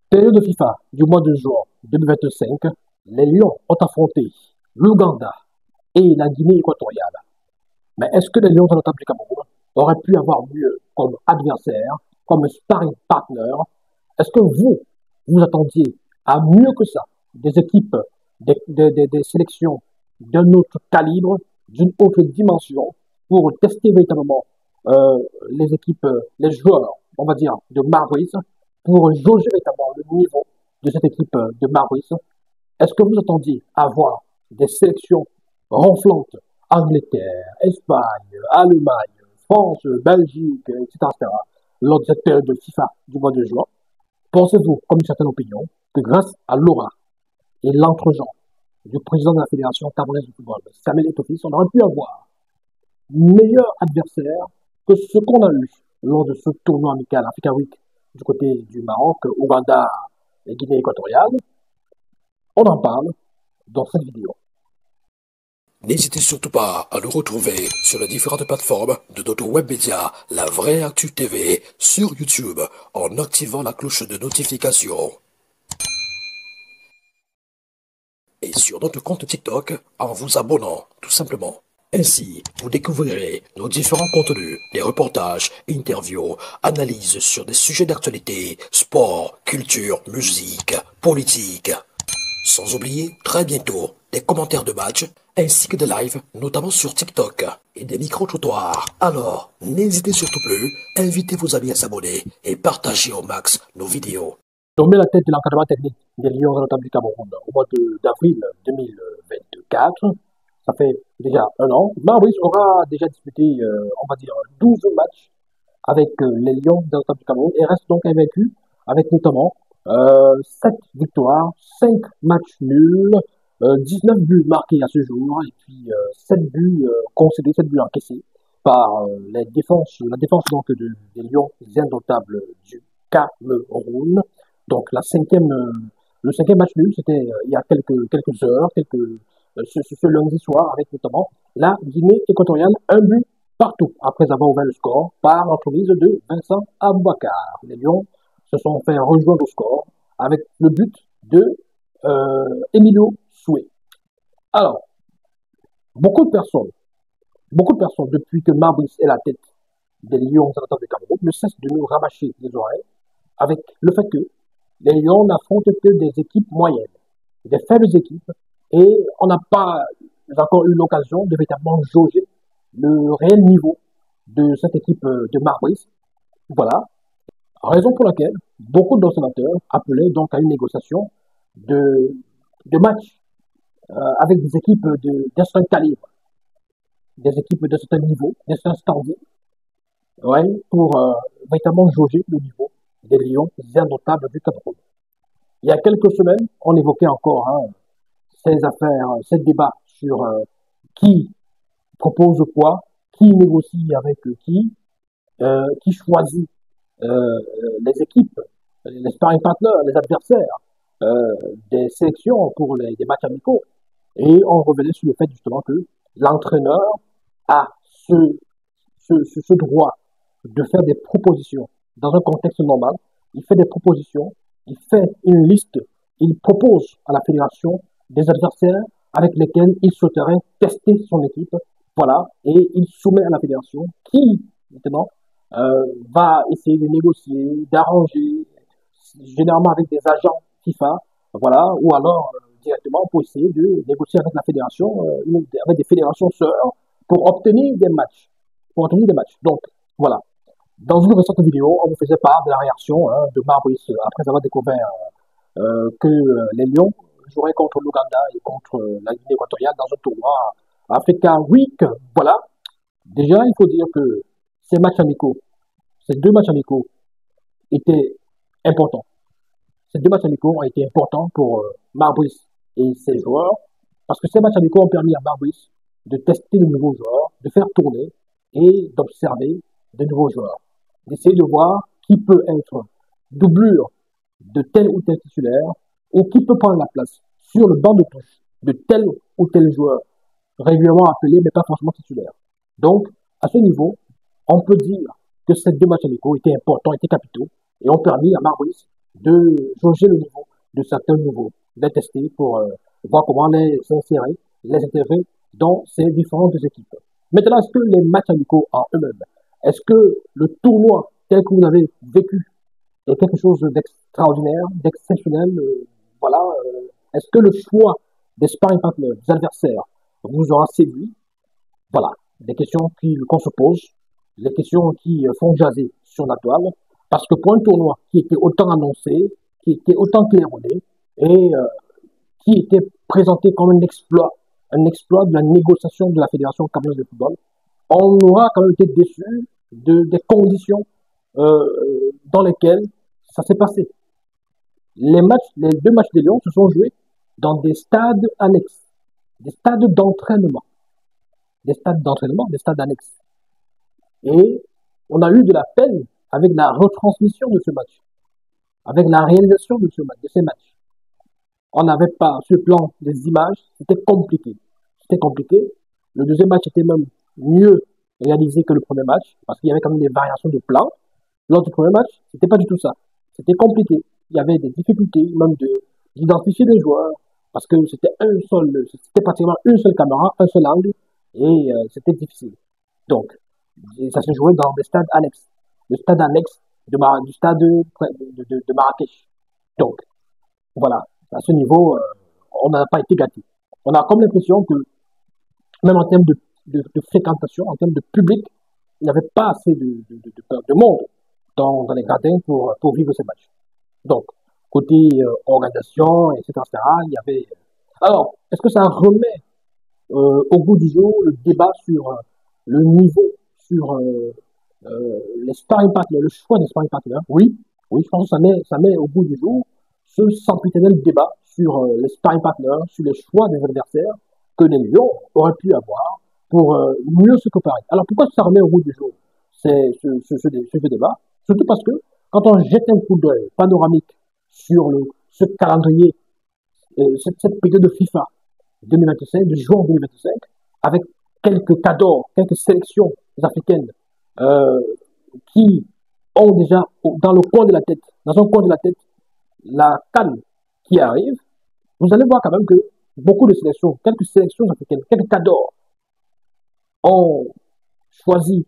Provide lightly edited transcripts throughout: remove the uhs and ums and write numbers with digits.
Période de FIFA du mois de juin 2025, les Lions ont affronté l'Ouganda et la Guinée équatoriale. Mais est-ce que les Lions de du Cameroun auraient pu avoir mieux comme adversaire, comme sparring partner? Est-ce que vous attendiez à mieux que ça? Des équipes, des sélections d'un autre calibre, d'une autre dimension, pour tester véritablement les équipes, les joueurs, on va dire, de Marbrice, pour jauger véritablement le niveau de cette équipe de Marbrice. Est-ce que vous attendiez à voir des sélections ronflantes, Angleterre, Espagne, Allemagne, France, Belgique, etc., lors de cette période de FIFA du mois de juin? Pensez-vous, comme une certaine opinion, que grâce à l'aura et l'entre-gens du président de la Fédération camerounaise de football, Samuel Eto'o, on aurait pu avoir meilleur adversaire que ce qu'on a eu lors de ce tournoi amical Africa Week du côté du Maroc, Ouganda et Guinée équatoriale? On en parle dans cette vidéo. N'hésitez surtout pas à nous retrouver sur les différentes plateformes de notre web média La Vraie Actu TV sur YouTube en activant la cloche de notification. Et sur notre compte TikTok en vous abonnant tout simplement. Ainsi, vous découvrirez nos différents contenus, les reportages, interviews, analyses sur des sujets d'actualité, sport, culture, musique, politique. Sans oublier, très bientôt, des commentaires de match, ainsi que des lives, notamment sur TikTok, et des micro-trottoirs. Alors, n'hésitez surtout plus, invitez vos amis à s'abonner et partagez au max nos vidéos. Tomber la tête de l'encadrement technique des Lions de du Cameroun au mois d'avril 2024, ça fait déjà un an. Maurice aura déjà disputé, on va dire, 12 matchs avec les Lions de du Cameroun et reste donc invaincu avec notamment 7 victoires, 5 matchs nuls, 19 buts marqués à ce jour et puis 7 buts concédés, 7 buts encaissés par la défense donc des Lions indomptables du Cameroun. Donc le cinquième match nul, c'était il y a quelques heures, ce lundi soir, avec notamment la Guinée équatoriale, un but partout, après avoir ouvert le score par l'entremise de Vincent Aboubakar. Les Lions se sont fait rejoindre au score avec le but de Emilio Soué. Alors, beaucoup de personnes, depuis que Mabrice est la tête des Lions de Cameroun, ne cessent de nous rabâcher les oreilles avec le fait que les Lions n'affrontent que des équipes moyennes, des faibles équipes, et on n'a pas encore eu l'occasion de véritablement jauger le réel niveau de cette équipe de Marbrice. Voilà, raison pour laquelle beaucoup d'observateurs appelaient donc à une négociation de matchs avec des équipes d'un certain calibre, des équipes d'un certain niveau, d'un certain standing, ouais, pour véritablement jauger le niveau des Lions indomptables du Cameroun. Il y a quelques semaines, on évoquait encore ces affaires, ces débats sur qui propose quoi, qui négocie avec qui choisit les équipes, les sparring partners, les adversaires des sélections pour des matchs amicaux. Et on revenait sur le fait justement que l'entraîneur a ce droit de faire des propositions dans un contexte normal. Il fait des propositions, il fait une liste, il propose à la fédération des adversaires avec lesquels il souhaiterait tester son équipe. Voilà, et il soumet à la fédération qui, maintenant, va essayer de négocier, d'arranger, généralement avec des agents FIFA, voilà, ou alors directement pour essayer de négocier avec la fédération, avec des fédérations sœurs, pour obtenir des matchs. Donc, voilà. Dans une récente vidéo, on vous faisait part de la réaction de Mabrice après avoir découvert que les Lions joueraient contre l'Ouganda et contre la Guinée équatoriale dans un tournoi Africa Week. Voilà. Déjà, il faut dire que ces matchs amicaux, ces deux matchs amicaux étaient importants. Ces deux matchs amicaux ont été importants pour Mabrice et ses joueurs parce que ces matchs amicaux ont permis à Mabrice de tester de nouveaux joueurs, de faire tourner et d'observer de nouveaux joueurs, d'essayer de voir qui peut être doublure de tel ou tel titulaire ou qui peut prendre la place sur le banc de touche de tel ou tel joueur régulièrement appelé mais pas forcément titulaire. Donc, à ce niveau, on peut dire que ces deux matchs amicaux étaient importants, étaient capitaux et ont permis à Maurice de jauger le niveau de certains nouveaux, les tester pour voir comment les insérer, les intégrer dans ces différentes équipes. Maintenant, est-ce que les matchs amicaux en eux-mêmes, est-ce que le tournoi tel que vous l'avez vécu est quelque chose d'extraordinaire, d'exceptionnel, voilà, est-ce que le choix des sparring partners, des adversaires, vous aura séduit? Voilà, des questions qu'on se pose, les questions qui font jaser sur la toile, parce que pour un tournoi qui était autant annoncé, qui était autant claironné, et qui était présenté comme un exploit de la négociation de la Fédération camerounaise de football, on aura quand même été déçu des conditions dans lesquelles ça s'est passé. Les deux matchs des Lions se sont joués dans des stades annexes, des stades d'entraînement, des stades annexes. Et on a eu de la peine avec la retransmission de ce match, avec la réalisation de ces matchs. On n'avait pas ce plan des images, c'était compliqué. C'était compliqué. Le deuxième match était même mieux réalisé que le premier match, parce qu'il y avait quand même des variations de plans. Lors du premier match, c'était pas du tout ça. C'était compliqué. Il y avait des difficultés, même d'identifier les joueurs, parce que c'était pratiquement une seule caméra, un seul angle, et c'était difficile. Donc, ça se jouait dans des stades annexes. Le stade annexe du stade de Marrakech. Donc, voilà. À ce niveau, on n'a pas été gâté. On a comme l'impression que, même en termes de fréquentation, en termes de public, il n'y avait pas assez de monde dans les gradins pour vivre ces matchs. Donc, côté organisation, etc., il y avait... Alors, est-ce que ça remet au goût du jour le débat sur le niveau, sur les sparring partners, le choix des sparring partners? Oui, oui, je pense que ça met au goût du jour ce sempiternel débat sur les sparring partners, sur les choix des adversaires que les Lions auraient pu avoir pour mieux se préparer. Alors pourquoi ça remet au goût du jour ce débat? Surtout parce que quand on jette un coup d'œil panoramique sur ce calendrier, cette période de FIFA 2025, de juin 2025, avec quelques cadors, quelques sélections africaines euh, qui ont déjà dans le coin de la tête, dans un coin de la tête, la canne qui arrive, vous allez voir quand même que beaucoup de sélections, quelques sélections africaines, quelques cadors ont choisi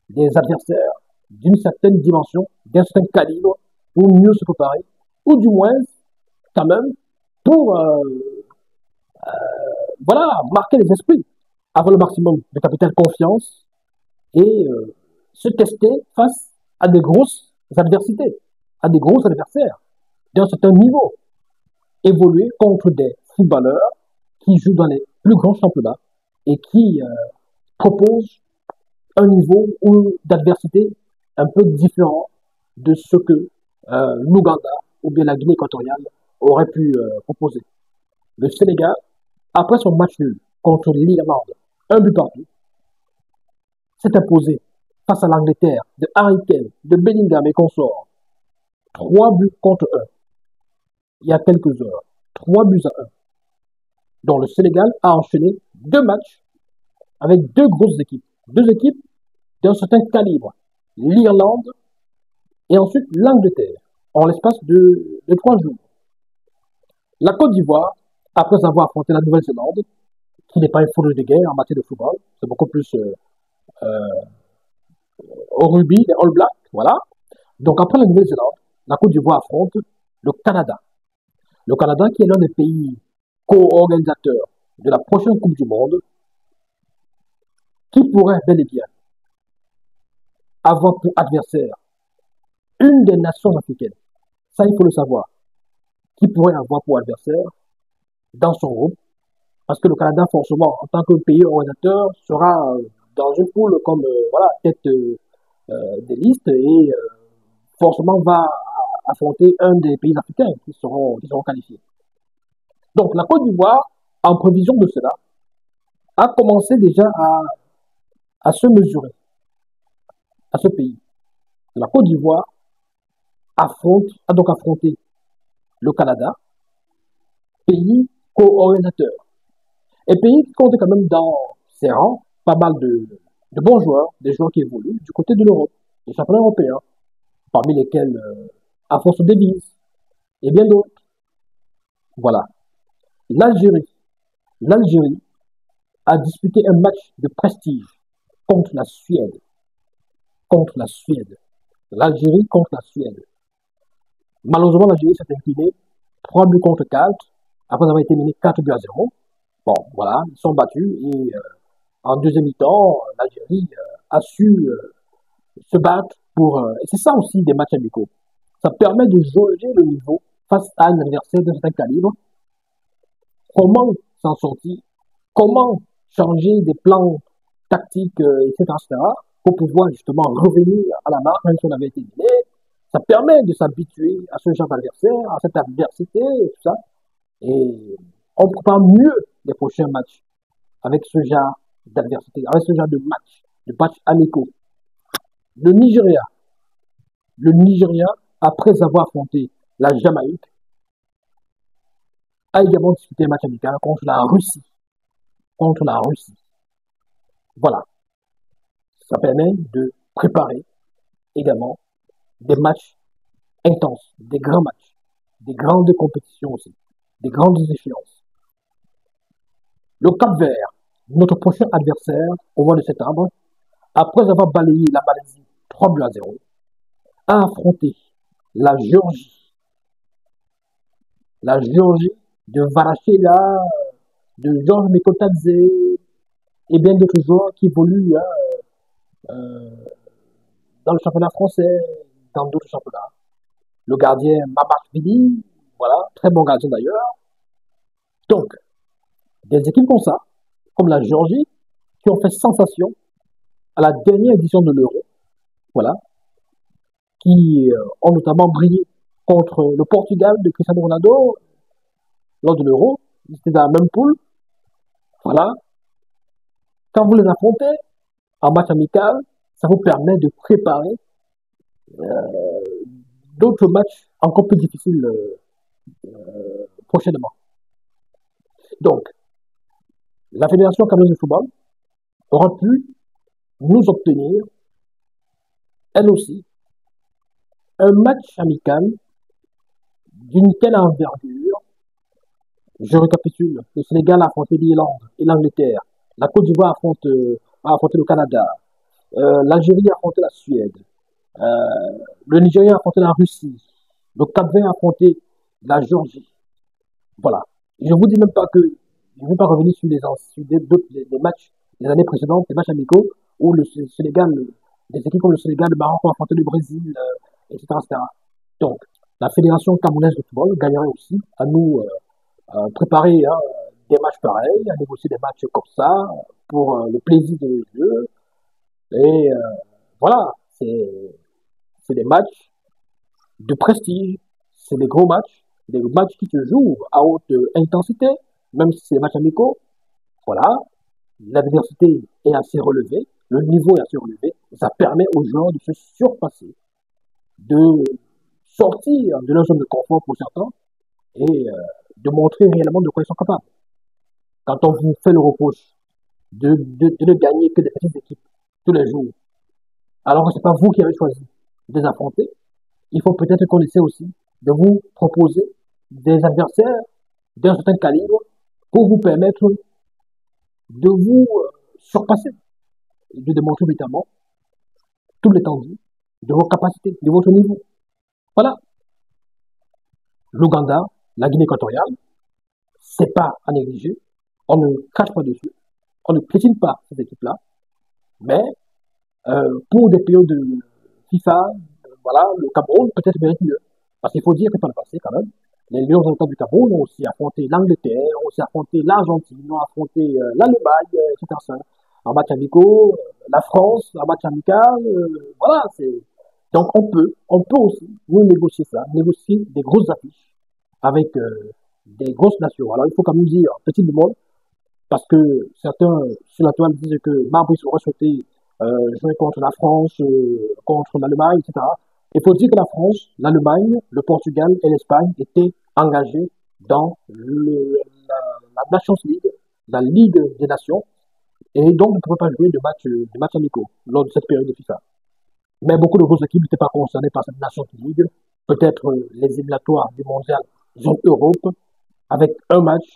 des adversaires d'une certaine dimension, d'un certain calibre, pour mieux se préparer, ou du moins, quand même, pour voilà, marquer les esprits, avoir le maximum de capital confiance et se tester face à des grosses adversités, à des gros adversaires d'un certain niveau, évoluer contre des footballeurs qui jouent dans les plus grands championnats et qui proposent un niveau d'adversité un peu différent de ce que l'Ouganda ou bien la Guinée équatoriale aurait pu proposer. Le Sénégal, après son match nul contre l'Irlande, un but partout, s'est imposé face à l'Angleterre de Harry Kane, de Bellingham et consorts. 3 buts contre 1. Il y a quelques heures. 3 buts à 1. Donc le Sénégal a enchaîné 2 matchs avec 2 grosses équipes. 2 équipes d'un certain calibre. L'Irlande et ensuite l'Angleterre. En l'espace de 3 jours. La Côte d'Ivoire, après avoir affronté la Nouvelle-Zélande, qui n'est pas une foudre de guerre en matière de football, c'est beaucoup plus au rugby, les All Blacks, voilà. Donc après la Nouvelle-Zélande, la Côte d'Ivoire affronte le Canada. Le Canada qui est l'un des pays co-organisateurs de la prochaine Coupe du Monde, qui pourrait bel et bien avoir pour adversaire une des nations africaines. Ça, il faut le savoir. Qui pourrait avoir pour adversaire dans son groupe, parce que le Canada, forcément, en tant que pays organisateur, sera dans une poule comme voilà, tête des listes et forcément va affronter un des pays africains qui seront qualifiés. Donc la Côte d'Ivoire, en prévision de cela, a commencé déjà à se mesurer à ce pays. La Côte d'Ivoire a donc affronté le Canada, pays co-organisateur, et pays qui compte quand même dans ses rangs pas mal de bons joueurs, des joueurs qui évoluent du côté de l'Europe, des championnats européens, parmi lesquels Alphonso Davies, et bien d'autres. Voilà. L'Algérie. L'Algérie a disputé un match de prestige contre la Suède. Contre la Suède. L'Algérie contre la Suède. Malheureusement, l'Algérie s'est inclinée 3 buts contre 4, après avoir été mené 4 buts à 0. Bon, voilà, ils sont battus et en deuxième mi-temps, l'Algérie a su se battre pour... et c'est ça aussi des matchs amicaux. Ça permet de jauger le niveau face à un adversaire de certain calibre. Comment s'en sortir? Comment changer des plans tactiques, etc., etc., pour pouvoir justement revenir à la marque, même si on avait été mené. Ça permet de s'habituer à ce genre d'adversaire, à cette adversité, et tout ça. Et on prépare mieux les prochains matchs avec ce genre d'adversité, avec ce genre de matchs amicaux. Le Nigeria, le Nigeria, après avoir affronté la Jamaïque, a également disputé un match amical contre la Russie. Contre la Russie. Voilà. Ça permet de préparer également des matchs intenses, des grands matchs, des grandes compétitions aussi, des grandes échéances. Le Cap-Vert, notre prochain adversaire au mois de septembre, après avoir balayé la Malaisie 3 buts à 0, a affronté la Géorgie. La Géorgie de Varachela, de Georges Mikotadze et bien d'autres joueurs qui évoluent dans le championnat français, dans d'autres championnats. Le gardien Mamashvili, voilà, très bon gardien d'ailleurs. Donc, des équipes comme ça, comme la Géorgie, qui ont fait sensation à la dernière édition de l'Euro, voilà, qui ont notamment brillé contre le Portugal de Cristiano Ronaldo lors de l'Euro. Ils étaient dans la même poule. Voilà. Quand vous les affrontez en match amical, ça vous permet de préparer d'autres matchs encore plus difficiles prochainement. Donc, la Fédération camerounaise de football aura pu nous obtenir, elle aussi, un match amical d'une telle envergure. Je récapitule. Le Sénégal a affronté l'Irlande et l'Angleterre. La Côte d'Ivoire a affronté le Canada. L'Algérie a affronté la Suède. Le Nigeria a affronté la Russie. Le Cap-Vert a affronté la Géorgie. Voilà. Je ne vous dis même pas que je ne vais pas revenir sur les matchs des années précédentes, les matchs amicaux, où le Sénégal, des équipes comme le Sénégal, le Maroc ont affronté le Brésil, etc., etc. Donc, la Fédération camerounaise de football gagnerait aussi à nous préparer des matchs pareils, à négocier des matchs comme ça, pour le plaisir de jeu. Et voilà, c'est des matchs de prestige, c'est des gros matchs, des matchs qui se jouent à haute intensité, même si c'est des matchs amicaux. Voilà, l'adversité est assez relevée, le niveau est assez relevé, et ça permet aux joueurs de se surpasser, de sortir de leur zone de confort pour certains, et de montrer réellement de quoi ils sont capables. Quand on vous fait le reproche de ne gagner que des petites équipes tous les jours, alors que ce n'est pas vous qui avez choisi de les affronter, il faut peut-être qu'on essaie aussi de vous proposer des adversaires d'un certain calibre pour vous permettre de vous surpasser et de démontrer évidemment toute l'étendue de vos capacités, de votre niveau. Voilà. L'Ouganda, la Guinée équatoriale, c'est pas à négliger. On ne crache pas dessus. On ne piétine pas ces équipes-là. Mais pour des périodes de FIFA, voilà, le Cameroun peut-être mérite mieux. Parce qu'il faut dire que par le passé, quand même, les Lions du Cameroun ont aussi affronté l'Angleterre, ont aussi affronté l'Argentine, ont affronté l'Allemagne, etc. En match amicaux, la France, en match amical, voilà, c'est... Donc on peut aussi, nous négocier ça, négocier des grosses affiches avec des grosses nations. Alors il faut quand même dire, petit bémol, parce que certains sur la toile disent que Marbrice aurait souhaité jouer contre la France, contre l'Allemagne, etc. Il faut dire que la France, l'Allemagne, le Portugal et l'Espagne étaient engagés dans la Nations League, la Ligue des Nations, et donc ne pouvaient pas jouer de matchs amicaux lors de cette période de FIFA. Mais beaucoup de grosses équipes n'étaient pas concernées par cette Nations League, peut-être les éliminatoires du mondial Zone Europe, avec un match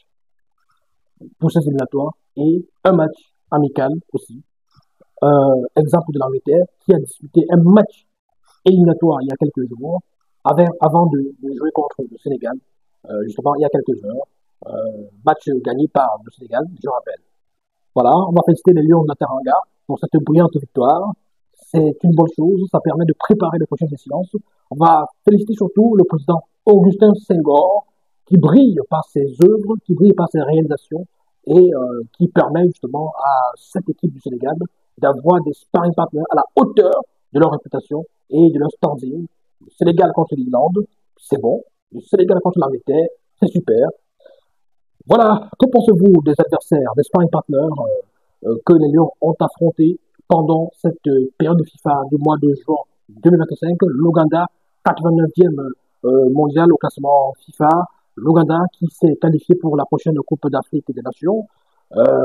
pour ces éliminatoires et un match amical aussi. Exemple de l'Angleterre qui a disputé un match éliminatoire il y a quelques jours avant de jouer contre le Sénégal, justement il y a quelques heures. Match gagné par le Sénégal, je rappelle. Voilà, on va féliciter les Lions de la Teranga pour cette brillante victoire. C'est une bonne chose, ça permet de préparer les prochaines échéances. On va féliciter surtout le président Augustin Senghor, qui brille par ses œuvres, qui brille par ses réalisations, et qui permet justement à cette équipe du Sénégal d'avoir des sparring partners à la hauteur de leur réputation et de leur standing. Le Sénégal contre l'Irlande, c'est bon. Le Sénégal contre l'Angleterre, c'est super. Voilà, que pensez-vous des adversaires, des sparring partners que les Lions ont affrontés pendant cette période de FIFA du mois de juin 2025? L'Ouganda, 89e mondial au classement FIFA. L'Ouganda qui s'est qualifié pour la prochaine Coupe d'Afrique des Nations.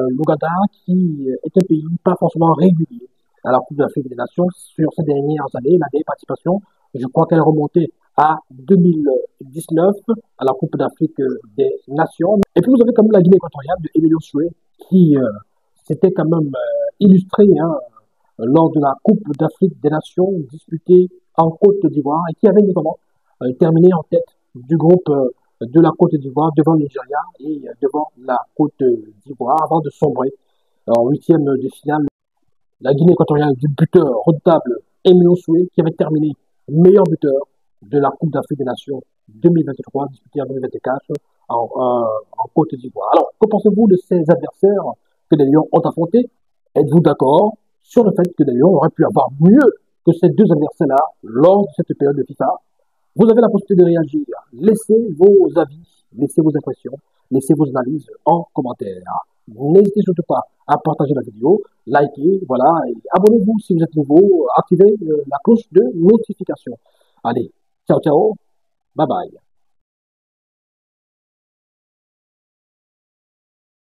L'Ouganda qui est un pays pas forcément régulier à la Coupe d'Afrique des Nations sur ces dernières années. La dernière participation, je crois qu'elle est remontée à 2019 à la Coupe d'Afrique des Nations. Et puis vous avez quand même la Guinée équatoriale de Emilio Soué qui s'était quand même illustré lors de la Coupe d'Afrique des Nations disputée en Côte d'Ivoire et qui avait notamment terminé en tête du groupe de la Côte d'Ivoire devant le Nigeria et devant la Côte d'Ivoire avant de sombrer en huitième de finale. La Guinée équatoriale du buteur redoutable Emilio Soué qui avait terminé meilleur buteur de la Coupe d'Afrique des Nations 2023 disputée en 2024 en Côte d'Ivoire. Alors, que pensez-vous de ces adversaires que les Lions ont affrontés? Êtes-vous d'accord sur le fait que les Lions auraient pu avoir mieux que ces deux adversaires-là lors de cette période de FIFA? Vous avez la possibilité de réagir. Laissez vos avis, laissez vos impressions, laissez vos analyses en commentaire. N'hésitez surtout pas à partager la vidéo, liker, voilà, et abonnez-vous si vous êtes nouveau, activez la cloche de notification. Allez, ciao ciao, bye bye.